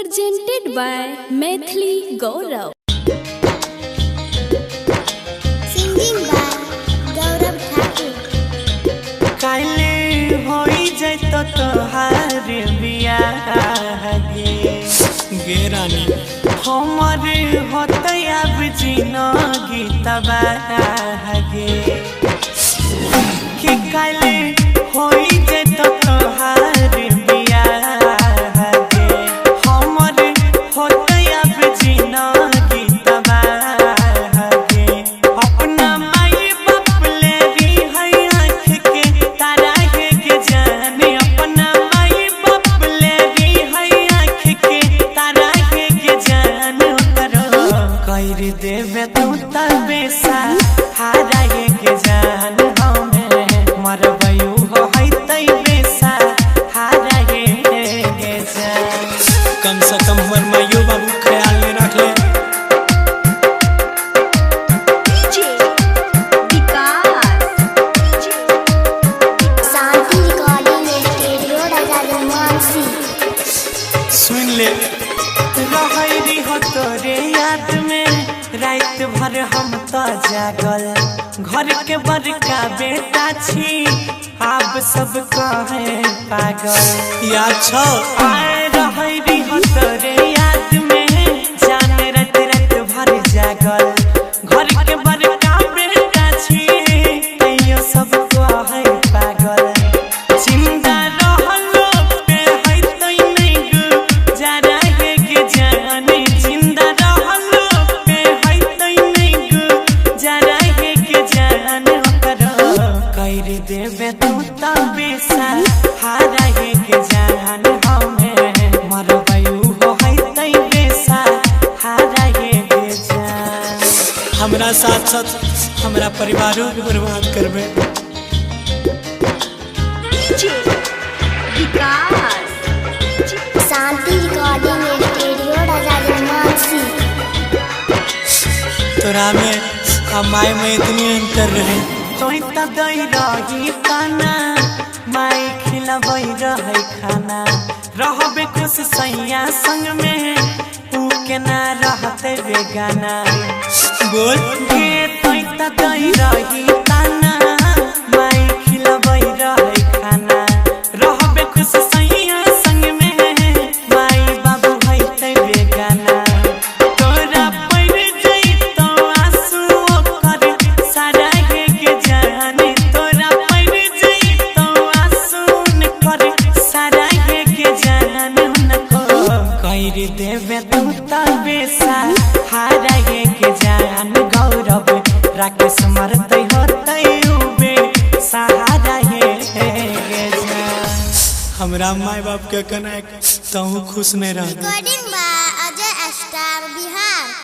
presented by Maithili Gaurav. Singing by Gaurav Thakur. काले होई जैतो तोहार बियाह गे रानी हमारे होते अब जिंदगी तबाह गे कि काले होई जैतो तोहार बियाह गे हमारे होते अब जिंदगी तबाह गे अपना माई बाप ले री है आँख के तारा के जाने अपना माई बाप ले री है आँख के तारा के जाने करो कर देवे तू तबे सा हारा के जान हमें मरबयू हो है तबे सा हारा के जान कम से कम हमर माइयो बाबू ख्याल में रख ले Santi Recording Studio, Raja Mansi. सुन ले रहरी हो तोरे याद में रात भर हम तो जागल घर के बड़का बेटा छी आप सब कहे पागल याद छो आए रहरी हो तोरे याद में जाने रात रात भर जागल घर के बड़का बेटा छी कहियो सब कहे पागल जिंदा रहलो पे है तई नहीं गुजारा के जाने जिंदा रहलो पे है तई नहीं गुजारा के जाने करो कर देवे तू तबे सा हारा के जान हमें मरबयू हो है तबे सा हारा के जान हमरा साथ साथ हमरा परिवारों के बर्बाद करबे Santi Recording Studio, Raja Mansi. तोरा में अब माई में इतनी अंतर रहे तो इतना दई रही खाना माई खिलबई रहे खाना रहबे खुश सैया संग में ऊ के ना रहते बेगाना बोल के तो इतना दई रही खाना माई खिलबई रहे खाना रहबे खुश सैया संग में माई बाबू होते बेगाना तोरा पड़ जइतो आंसू कर सारा के जाने तोरा पड़ जइतो आंसू कर सारा के जाने उनको कर देवे तू तबे सा हारा के जान गौरव राकेश मरते होते उबे सहारा के जान हमरा माई बाप के कने तहु खुश नहीं रह Recording by Ajay Star Bihar.